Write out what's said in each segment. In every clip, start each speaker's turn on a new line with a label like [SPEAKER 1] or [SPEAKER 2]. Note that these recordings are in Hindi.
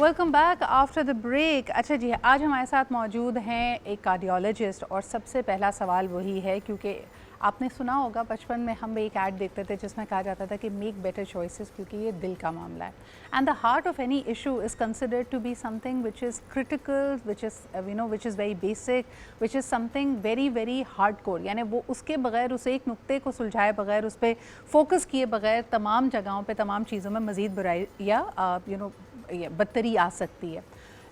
[SPEAKER 1] Welcome back after the break. अच्छा जी, आज हमारे साथ मौजूद हैं एक कार्डियोलॉजिस्ट और सबसे पहला सवाल वही है, क्योंकि आपने सुना होगा बचपन में हम एक ऐड देखते थे जिसमें कहा जाता था कि मेक बेटर चॉइसेस, क्योंकि ये दिल का मामला है। And the heart of any issue is considered to be something which is critical, which is which is very basic, which is something very very hard core. यानी वो उसके बगैर, उस एक नुक्ते को सुलझाए बगैर, उस पर फोकस किए बगैर तमाम जगहों पर तमाम चीज़ों में मज़ीद बुराई या बदतरी आ सकती है।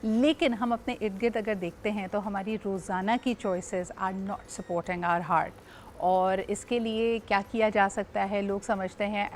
[SPEAKER 1] लेकिन हम अपने इर्द गिर्द अगर देखते हैं तो हमारी रोज़ाना की choices are not supporting our heart. और इसके लिए क्या किया जा सकता है, लोग समझते हैं,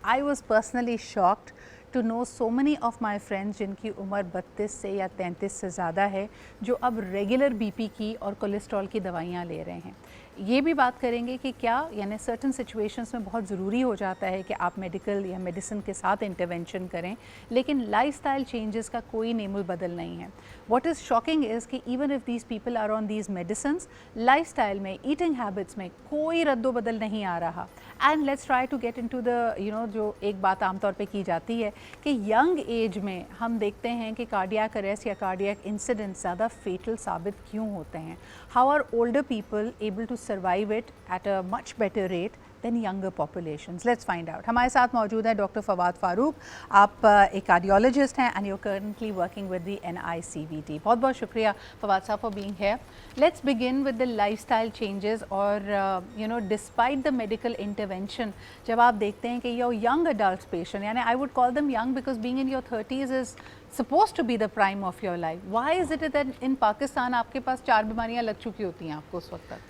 [SPEAKER 1] I was personally shocked to know so many of my friends जिनकी उम्र 32 से या 33 से ज़्यादा है, जो अब रेगुलर बीपी की और कोलेस्ट्रॉल की दवाइयाँ ले रहे हैं। ये भी बात करेंगे कि क्या यानी सर्टन सिचुएशंस में बहुत ज़रूरी हो जाता है कि आप मेडिकल या मेडिसिन के साथ इंटरवेंशन करें, लेकिन लाइफस्टाइल चेंजेस का कोई नेमुल बदल नहीं है। व्हाट इज़ शॉकिंग इज़ कि even if these people are on these medicines, lifestyle में, ईटिंग हैबिट्स में कोई रद्दो बदल नहीं आ रहा। And let's try to get into the जो एक बात आमतौर पे की जाती है कि यंग एज में हम देखते हैं कि कार्डियक अरेस्ट या कार्डियक इंसिडेंट ज़्यादा फेटल साबित क्यों होते हैं। How are older people able to survive it at a much better rate than younger populations? Let's find out. हमारे साथ मौजूद है डॉक्टर फवाद फारूक। आप एक कार्डियोलॉजिस्ट हैं and you are currently working with the NICVT। बहुत बहुत शुक्रिया फवाद साहब for being here. Let's begin with the lifestyle changes और डिस्पाइट द मेडिकल इंटरवेंशन, जब आप देखते हैं कि योर यंग अडल्ट पेशेंट, यानी I would call them young because being in your 30s is supposed to be the prime of your life. Why is it that in Pakistan आपके पास 4 बीमारियां लग चुकी होती हैं आपको उस वक्त तक?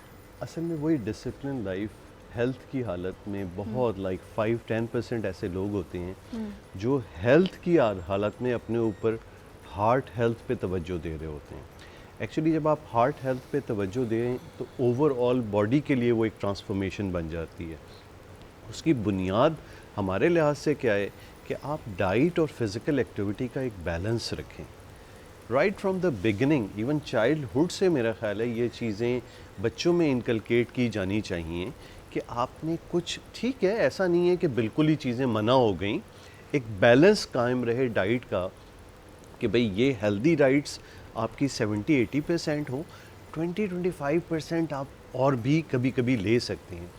[SPEAKER 2] असल में वही डिसिप्लिन लाइफ, हेल्थ की हालत में बहुत 5-10% ऐसे लोग होते हैं जो हेल्थ की हालत में अपने ऊपर हार्ट हेल्थ पे तवज्जो दे रहे होते हैं। एक्चुअली जब आप हार्ट हेल्थ पे तवज्जो दें तो ओवरऑल बॉडी के लिए वो एक ट्रांसफॉर्मेशन बन जाती है। उसकी बुनियाद हमारे लिहाज से क्या है कि आप डाइट और फिज़िकल एक्टिविटी का एक बैलेंस रखें right from the beginning. Even childhood से मेरा ख्याल है ये चीज़ें बच्चों में इनकलकेट की जानी चाहिए कि आपने कुछ, ठीक है ऐसा नहीं है कि बिल्कुल ही चीज़ें मना हो गई, एक बैलेंस कायम रहे डाइट का कि भाई ये हेल्दी डाइट्स आपकी 70-80% हो, 20-25% आप और भी कभी कभी ले सकते हैं,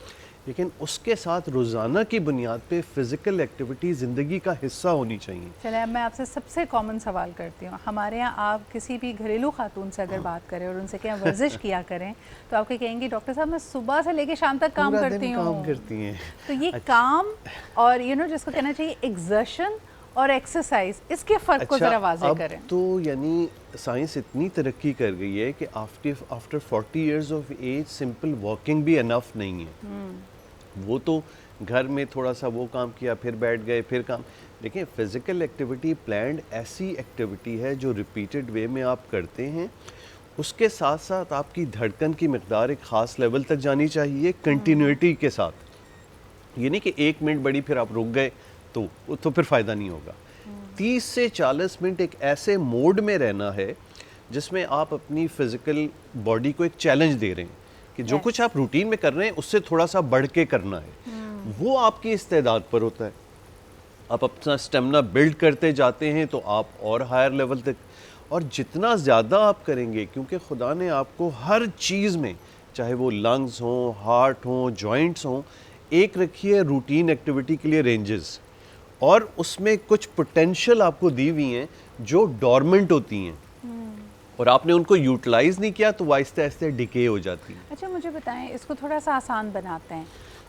[SPEAKER 2] लेकिन उसके साथ रोज़ाना की बुनियाद पे फ़िज़िकल एक्टिविटी ज़िंदगी का हिस्सा होनी चाहिए।
[SPEAKER 1] चले अब मैं आपसे सबसे कॉमन सवाल करती हूँ। हमारे यहाँ आप किसी भी घरेलू खातून से अगर बात करें और उनसे क्या वर्जिश किया करें तो आपके कहेंगे डॉक्टर साहब मैं सुबह से लेके शाम तक काम करती हूँ।
[SPEAKER 2] काम करती हैं।
[SPEAKER 1] तो ये काम और जिसको कहना चाहिए एक्सर्शन और एक्सरसाइज, इसके फ़र्क को ज़रा वाज़ेह करें।
[SPEAKER 2] तो यानी साइंस इतनी तरक्की कर गई है कि after 40 years of as simple walking भी इनफ नहीं है। वो तो घर में थोड़ा सा वो काम किया, फिर बैठ गए, फिर काम। देखिए फिज़िकल एक्टिविटी प्लान्ड ऐसी एक्टिविटी है जो रिपीटेड वे में आप करते हैं, उसके साथ साथ आपकी धड़कन की मिकदार एक ख़ास लेवल तक जानी चाहिए कंटिन्यूटी के साथ। ये नहीं कि 1 मिनट बढ़ी फिर आप रुक गए तो फिर फ़ायदा नहीं होगा। 30 से 40 मिनट एक ऐसे मोड में रहना है जिसमें आप अपनी फ़िज़िकल बॉडी को एक चैलेंज दे रहे हैं कि जो कुछ आप रूटीन में कर रहे हैं उससे थोड़ा सा बढ़ के करना है। वो आपकी इस्तेदाद पर होता है। आप अपना स्टेमिना बिल्ड करते जाते हैं तो आप और हायर लेवल तक, और जितना ज़्यादा आप करेंगे, क्योंकि खुदा ने आपको हर चीज़ में, चाहे वो लंग्स हों, हार्ट हों, जॉइंट्स हों, एक रखी है रूटीन एक्टिविटी के लिए रेंजेस, और उसमें कुछ पोटेंशियल आपको दी हुई हैं जो डॉर्मेंट होती हैं और आपने उनको यूटिलाइज नहीं किया तो वो आहिस्ते आहिस्ते डिके हो जाती है।
[SPEAKER 1] अच्छा मुझे बताएं, इसको थोड़ा सा आसान बनाते हैं।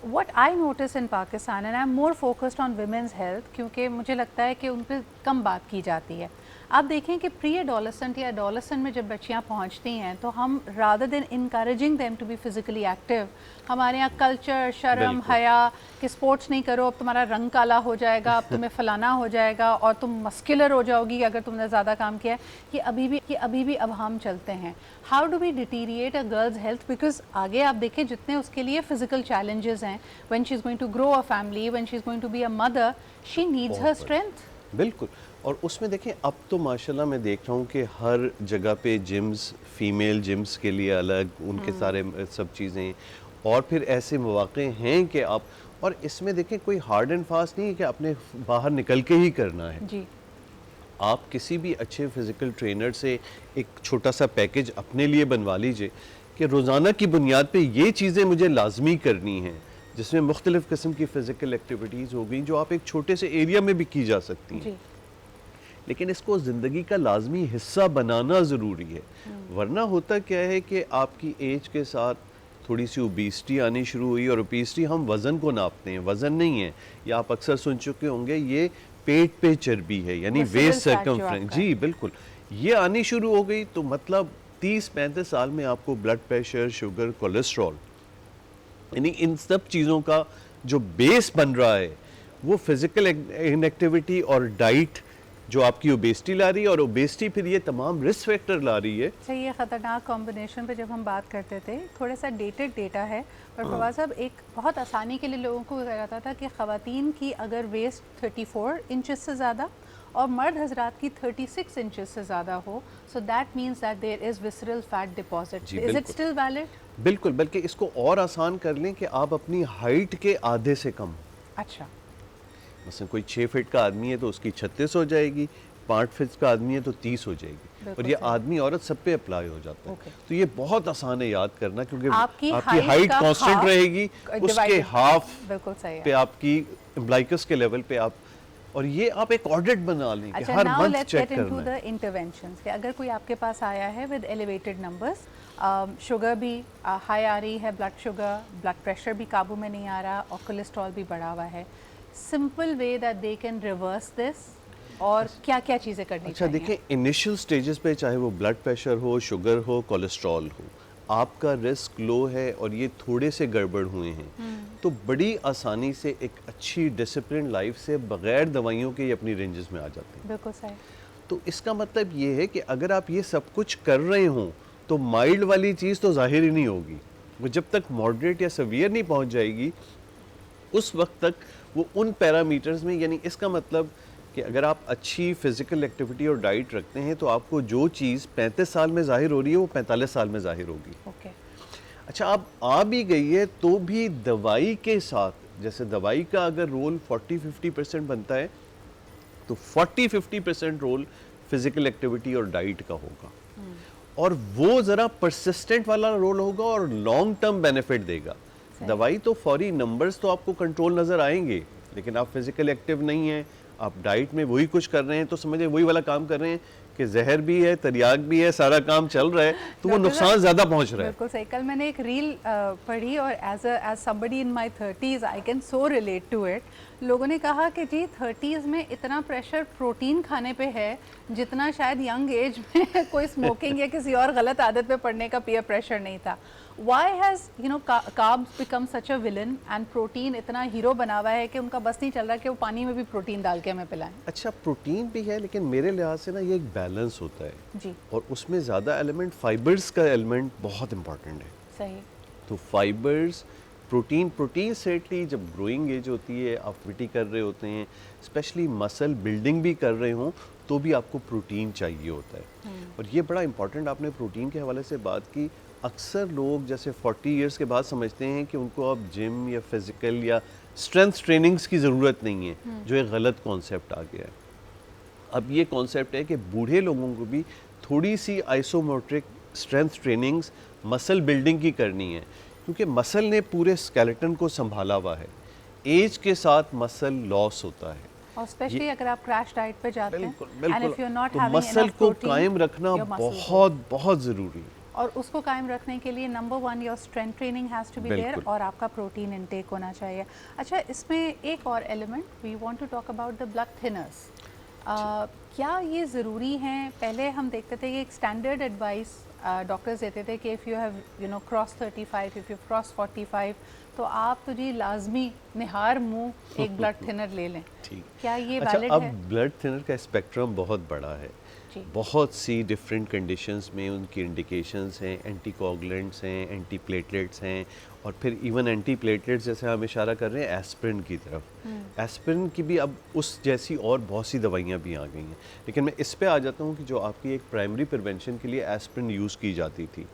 [SPEAKER 1] What I notice in Pakistan and I'm more focused on women's health, क्योंकि मुझे लगता है कि उन पर कम बात की जाती है। आप देखें कि प्री एडोलेसेंट या एडोलेसेंट में जब बच्चियां पहुंचती हैं तो हम rather than encouraging them to be physically active, हमारे यहाँ कल्चर, शर्म, हया कि स्पोर्ट्स नहीं करो अब तुम्हारा रंग काला हो जाएगा, अब तुम्हें फलाना हो जाएगा और तुम मस्कुलर हो जाओगी अगर तुमने ज़्यादा काम किया, कि अभी भी अब हम चलते हैं। How do we deteriorate a girls health? Because आगे आप देखें जितने उसके लिए फिजिकल चैलेंजेस हैं, when she is going to grow a family, when she is going to be a mother, she needs her strength.
[SPEAKER 2] बिल्कुल। और उसमें देखें अब तो माशाल्लाह मैं देख रहा हूँ कि हर जगह पे जिम्स, फीमेल जिम्स के लिए अलग, उनके सारे सब चीज़ें, और फिर ऐसे मौक़े हैं कि आप, और इसमें देखें कोई हार्ड एंड फास्ट नहीं है कि आपने बाहर निकल के ही करना है
[SPEAKER 1] जी।
[SPEAKER 2] आप किसी भी अच्छे फिज़िकल ट्रेनर से एक छोटा सा पैकेज अपने लिए बनवा लीजिए कि रोज़ाना की बुनियाद पे ये चीज़ें मुझे लाजमी करनी हैं, जिसमें मुख्तलिफ़ किस्म की फ़िज़िकल एक्टिविटीज़ हो गई जो आप एक छोटे से एरिया में भी की जा सकती हैं,
[SPEAKER 1] जी
[SPEAKER 2] लेकिन इसको ज़िंदगी का लाजमी हिस्सा बनाना ज़रूरी है। वरना होता क्या है कि आपकी एज के साथ थोड़ी सी ओबेसिटी आनी शुरू हुई, और ओबेसिटी हम वज़न को नापते हैं, वज़न नहीं है। या आप अक्सर सुन चुके होंगे ये पेट पे चर्बी है, यानी
[SPEAKER 1] Visceral
[SPEAKER 2] वेस्ट
[SPEAKER 1] fat जो
[SPEAKER 2] सर्कमफ्रेंस।
[SPEAKER 1] आपका
[SPEAKER 2] जी बिल्कुल, ये आनी शुरू हो गई तो मतलब 30-35 साल में आपको ब्लड प्रेशर, शुगर, कोलेस्ट्रॉल, यानी इन सब चीज़ों का जो बेस बन रहा है वो फिज़िकल इनएक्टिविटी और डाइट जो आपकी ओबेसिटी ला रही है, और ओबेसिटी फिर ये तमाम रिस्क फैक्टर ला रही है।
[SPEAKER 1] अच्छा, ये ख़तरनाक कॉम्बिनेशन पे जब हम बात करते थे, थोड़ा सा डेटेड डेटा है, पर फवाद साहब एक बहुत आसानी के लिए लोगों को कहा जाता था कि ख़वातीन की अगर वेस्ट 34 इंचेस से ज़्यादा और मर्द हजरात की 36 इंचेस से ज़्यादा हो, so that means that there is visceral fat deposit.
[SPEAKER 2] जी,
[SPEAKER 1] इज़ इट
[SPEAKER 2] बिल्कुल।
[SPEAKER 1] Still valid?
[SPEAKER 2] बिल्कुल, बल्कि इसको और आसान कर लें कि आप अपनी हाइट के आधे से कम,
[SPEAKER 1] अच्छा,
[SPEAKER 2] मसलन कोई 6 फीट का आदमी है तो उसकी 36 हो जाएगी, 5 फीट का आदमी है तो 30 हो जाएगी,
[SPEAKER 1] बिल्कुल
[SPEAKER 2] और ये
[SPEAKER 1] सही।
[SPEAKER 2] आदमी औरत सब पे अप्लाई हो जाता है।
[SPEAKER 1] ओके।
[SPEAKER 2] तो ये बहुत आसान है याद करना, क्योंकि
[SPEAKER 1] आपकी
[SPEAKER 2] आपकी
[SPEAKER 1] height
[SPEAKER 2] हाइट
[SPEAKER 1] का
[SPEAKER 2] कांस्टेंट
[SPEAKER 1] half
[SPEAKER 2] रहेगी, उसके
[SPEAKER 1] divided-
[SPEAKER 2] हाफ
[SPEAKER 1] बिल्कुल सही
[SPEAKER 2] पे
[SPEAKER 1] है।
[SPEAKER 2] आपकी इम्ब्लाइकस के लेवल पे आप, और ये आप एक ऑडिट बना लें कि
[SPEAKER 1] अच्छा,
[SPEAKER 2] हर
[SPEAKER 1] now
[SPEAKER 2] month
[SPEAKER 1] let's
[SPEAKER 2] check
[SPEAKER 1] get into
[SPEAKER 2] करना है।
[SPEAKER 1] द इंटरवेंशंस कि अगर कोई आपके पास आया है विद एलिवेटेड नंबर्स, शुगर भी हाई आ रही है, ब्लड शुगर, ब्लड प्रेशर भी काबू में नहीं आ रहा और कोलेस्ट्रॉल भी बढ़ा हुआ है, simple way that they can reverse this, और क्या क्या चीज़ें करनी
[SPEAKER 2] अच्छा
[SPEAKER 1] चाहिए?
[SPEAKER 2] देखिए, इनिशियल स्टेजेस पे चाहे वो ब्लड प्रेशर हो, शुगर हो, कोलेस्ट्रॉल हो, आपका रिस्क लो है और ये थोड़े से गड़बड़ हुए हैं, तो बड़ी आसानी से एक अच्छी डिसिप्लिन लाइफ से बगैर दवाइयों के ये अपनी रेंजेस में आ जाते हैं।
[SPEAKER 1] बिल्कुल सही।
[SPEAKER 2] तो इसका मतलब ये है कि अगर आप ये सब कुछ कर रहे हों तो माइल्ड वाली चीज़ तो ज़ाहिर ही नहीं होगी, वो जब तक मॉडरेट या सवियर नहीं पहुंच जाएगी उस वक्त तक वो उन पैरामीटर्स में, यानी इसका मतलब कि अगर आप अच्छी फिजिकल एक्टिविटी और डाइट रखते हैं तो आपको जो चीज़ 35 साल में ज़ाहिर हो रही है वो 45 साल में ज़ाहिर होगी।
[SPEAKER 1] ओके।
[SPEAKER 2] अच्छा, अब आ भी गई है तो भी दवाई के साथ, जैसे दवाई का अगर रोल 40-50% बनता है तो 40-50% रोल फिजिकल एक्टिविटी और डाइट का होगा, और वो ज़रा परसिस्टेंट वाला रोल होगा और लॉन्ग टर्म बेनिफिट देगा। दवाई तो फौरी नंबर्स तो आपको कंट्रोल नज़र आएंगे, लेकिन आप फिजिकल एक्टिव नहीं हैं, आप डाइट में वही कुछ कर रहे हैं, तो समझे वही वाला काम कर रहे हैं कि जहर भी है, तरियाक भी है, सारा काम चल रहा है, तो वो नुकसान ज़्यादा पहुंच रहा है।
[SPEAKER 1] बिल्कुल सही। कल मैंने एक रील पढ़ी और as somebody in my 30s I can so relate to it. लोगों ने कहा कि जी 30s में इतना प्रेशर प्रोटीन खाने पे है जितना शायद यंग एज में कोई स्मोकिंग या किसी और गलत आदत पे पड़ने का पीयर प्रेशर नहीं था। Why has carbs become such a villain and protein इतना हीरो बना हुआ है कि उनका बस नहीं चल रहा कि वो पानी में भी प्रोटीन डाल के हमें पिलाएं?
[SPEAKER 2] अच्छा, प्रोटीन भी है, लेकिन मेरे लिहाज से ना ये एक बैलेंस होता है
[SPEAKER 1] जी
[SPEAKER 2] और उसमें ज़्यादा एलिमेंट, फाइबर्स का एलिमेंट बहुत इंपॉर्टेंट है।
[SPEAKER 1] सही।
[SPEAKER 2] तो फाइबर्स, प्रोटीन सेटली जब ग्रोइंग एज होती है, आप एक्टिविटी कर रहे होते हैं, स्पेशली मसल बिल्डिंग भी कर रहे हों, तो भी आपको प्रोटीन चाहिए होता है। और ये बड़ा इंपॉर्टेंट, आपने प्रोटीन के हवाले से बात की। अक्सर लोग जैसे 40 इयर्स के बाद समझते हैं कि उनको अब जिम या फिज़िकल या स्ट्रेंथ ट्रेनिंग्स की ज़रूरत नहीं है, जो एक गलत कॉन्सेप्ट आ गया है। अब ये कॉन्सेप्ट है कि बूढ़े लोगों को भी थोड़ी सी isometric strength trainings, muscle building की करनी है, क्योंकि मसल ने पूरे स्केलेटन को संभाला हुआ है। एज के साथ मसल लॉस होता है,
[SPEAKER 1] और स्पेशली अगर आप क्रैश डाइट पे जाते हैं
[SPEAKER 2] बिल्कुल
[SPEAKER 1] and if you're not
[SPEAKER 2] तो
[SPEAKER 1] having
[SPEAKER 2] मसल
[SPEAKER 1] enough
[SPEAKER 2] को
[SPEAKER 1] protein,
[SPEAKER 2] कायम रखना
[SPEAKER 1] your muscles will-
[SPEAKER 2] बहुत बहुत ज़रूरी है।
[SPEAKER 1] और उसको कायम रखने के लिए number 1 your strength training has to be there
[SPEAKER 2] बिल्कुल।
[SPEAKER 1] और आपका प्रोटीन इनटेक होना चाहिए। अच्छा, इसमें एक और element we want to talk about the blood thinners. क्या ये ज़रूरी हैं? पहले हम देखते थे कि एक स्टैंडर्ड एडवाइस डॉक्टर्स देते थे कि if you have cross 35, if you cross 45 तो आप तो जी लाजमी निहार मुंह एक ब्लड थिनर ले लें।
[SPEAKER 2] ठीक।
[SPEAKER 1] क्या ये
[SPEAKER 2] अच्छा,
[SPEAKER 1] वैलिड
[SPEAKER 2] अब
[SPEAKER 1] है?
[SPEAKER 2] ब्लड थिनर का स्पेक्ट्रम बहुत बड़ा है,
[SPEAKER 1] जी
[SPEAKER 2] बहुत सी डिफरेंट कंडीशंस में उनकी इंडिकेशंस हैं, एंटीकोगुलेंट्स हैं, एंटी प्लेटलेट्स हैं, और फिर इवन एंटी प्लेटलेट्स जैसे हम इशारा कर रहे हैं एस्पिरिन की तरफ। एस्पिरिन की भी अब उस जैसी और बहुत सी दवाइयाँ भी आ गई हैं, लेकिन मैं इस पे आ जाता हूँ कि जो आपकी एक प्राइमरी प्रिवेंशन के लिए एस्पिरिन यूज़ की जाती थी,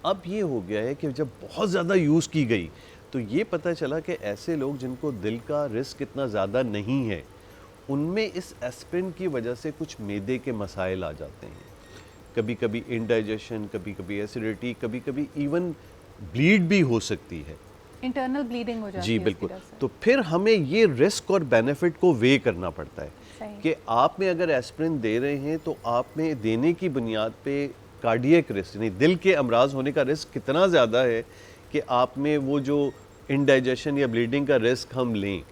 [SPEAKER 2] अब ये हो गया है कि जब बहुत ज़्यादा यूज़ की गई तो ये पता चला कि ऐसे लोग जिनको दिल का रिस्क इतना ज़्यादा नहीं है उनमें इस एस्पिरिन की वजह से कुछ मैदे के मसाइल आ जाते हैं, कभी कभी इंडाइजेशन, कभी कभी एसिडिटी, कभी कभी इवन ब्लीड भी हो सकती है।
[SPEAKER 1] इंटरनल ब्लीडिंग हो जाती
[SPEAKER 2] जी
[SPEAKER 1] है इसकी
[SPEAKER 2] बिल्कुल।
[SPEAKER 1] वजह से।
[SPEAKER 2] तो फिर हमें ये रिस्क और बेनिफिट को वे करना पड़ता है
[SPEAKER 1] सही।
[SPEAKER 2] कि आप में अगर एस्पिरिन दे रहे हैं तो आप में देने की बुनियाद पे कार्डियक रिस्क यानी दिल के अमराज होने का रिस्क कितना ज़्यादा है कि आप में वो जो इंडाइजेशन या ब्लीडिंग का रिस्क हम लें।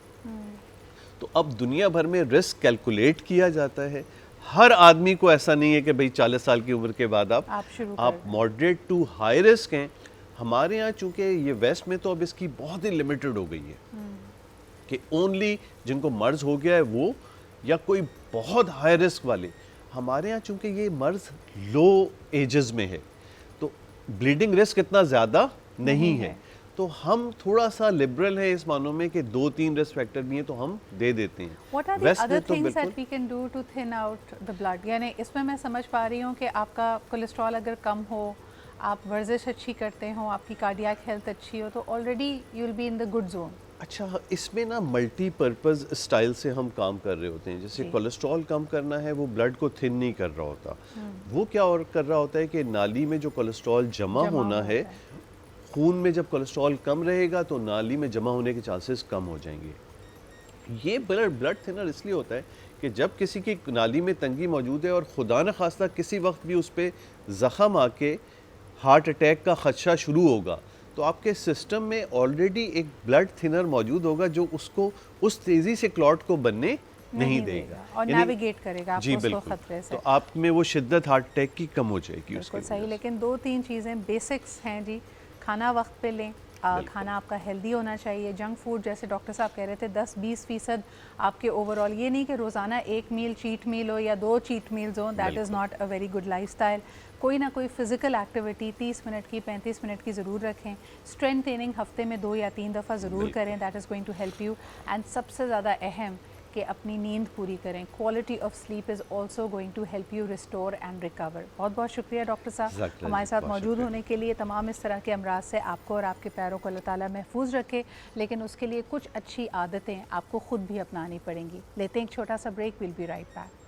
[SPEAKER 2] तो अब दुनिया भर में रिस्क कैलकुलेट किया जाता है। हर आदमी को ऐसा नहीं है कि भाई 40 साल की उम्र के बाद
[SPEAKER 1] आप शुरू कर
[SPEAKER 2] आप
[SPEAKER 1] दें।
[SPEAKER 2] मॉडरेट टू हाई रिस्क हैं। हमारे यहाँ चूंकि ये वेस्ट में तो अब इसकी बहुत ही लिमिटेड हो गई है कि ओनली जिनको मर्ज हो गया है वो, या कोई बहुत हाई रिस्क वाले। हमारे यहाँ चूंकि ये मर्ज लो एजेस में है तो ब्लीडिंग रिस्क इतना ज़्यादा नहीं है, तो हम थोड़ा सा लिबरल है इस मानों में कि 2-3 रिस्क फैक्टर भी हैं तो हम दे देते हैं।
[SPEAKER 1] What are the
[SPEAKER 2] waste
[SPEAKER 1] other
[SPEAKER 2] में तो
[SPEAKER 1] things
[SPEAKER 2] बिल्कुल
[SPEAKER 1] that we can do to thin out the blood? यानी इसमें मैं समझ पा रही हूँ कि आपका कोलेस्ट्रॉल अगर कम हो, आप वर्जिश अच्छी करते हो, आपकी कार्डियक हेल्थ अच्छी हो, तो already you will be in the good zone.
[SPEAKER 2] अच्छा, इसमें ना मल्टीपर्पज़ स्टाइल से हम काम कर रहे होते हैं। जैसे
[SPEAKER 1] जी।
[SPEAKER 2] कोलेस्ट्रॉल कम करना है, वो ब्लड को थिन नहीं कर रहा होता। वो क्या और कर रहा होता है कि नाली में जो कोलेस्ट्रॉल जमा होना है, खून में जब कोलेस्ट्रॉल कम रहेगा तो नाली में जमा होने के चांसेस कम हो जाएंगे। ये ब्लड थिनर इसलिए होता है कि जब किसी की नाली में तंगी मौजूद है और खुदा न खास्ता किसी वक्त भी उस पर ज़ख़म आके हार्ट अटैक का खदशा शुरू होगा, तो आपके सिस्टम में ऑलरेडी एक ब्लड थिनर मौजूद होगा जो उसको उस तेज़ी से क्लॉट को बनने नहीं देगा
[SPEAKER 1] और
[SPEAKER 2] यानी-
[SPEAKER 1] नेविगेट करेगा आपको
[SPEAKER 2] जी
[SPEAKER 1] उसको
[SPEAKER 2] बिल्कुल।
[SPEAKER 1] खतरे से।
[SPEAKER 2] तो आप में वो शिद्दत हार्ट अटैक की कम हो जाएगी उसके
[SPEAKER 1] बिल्कुल
[SPEAKER 2] वजह
[SPEAKER 1] सही।
[SPEAKER 2] से।
[SPEAKER 1] लेकिन 2-3 चीज़ें बेसिक्स हैं जी। खाना वक्त पे लें, खाना आपका हेल्दी होना चाहिए। जंक फूड जैसे डॉक्टर साहब कह रहे थे 10-20% आपके ओवरऑल, ये नहीं कि रोज़ाना एक मील चीट मील हो या 2 चीट मील्स हो, that is not a very good lifestyle. कोई ना कोई फिजिकल एक्टिविटी 30 मिनट की 35 मिनट की ज़रूर रखें। स्ट्रेंथ ट्रेनिंग हफ्ते में 2 या 3 दफ़ा ज़रूर करें, that is going to help you. And सबसे ज़्यादा अहम कि अपनी नींद पूरी करें। Quality of sleep is also going to help you restore and recover. बहुत बहुत शुक्रिया डॉक्टर साहब
[SPEAKER 2] ज़ाकिर
[SPEAKER 1] हमारे साथ
[SPEAKER 2] बहुत
[SPEAKER 1] मौजूद
[SPEAKER 2] शुक्रिया।
[SPEAKER 1] होने के लिए। तमाम इस तरह के अमराज से आपको और आपके पैरों को अल्लाह ताला महफूज रखे, लेकिन उसके लिए कुछ अच्छी आदतें आपको खुद भी अपनानी पड़ेंगी। लेते हैं एक छोटा सा break, will be right back.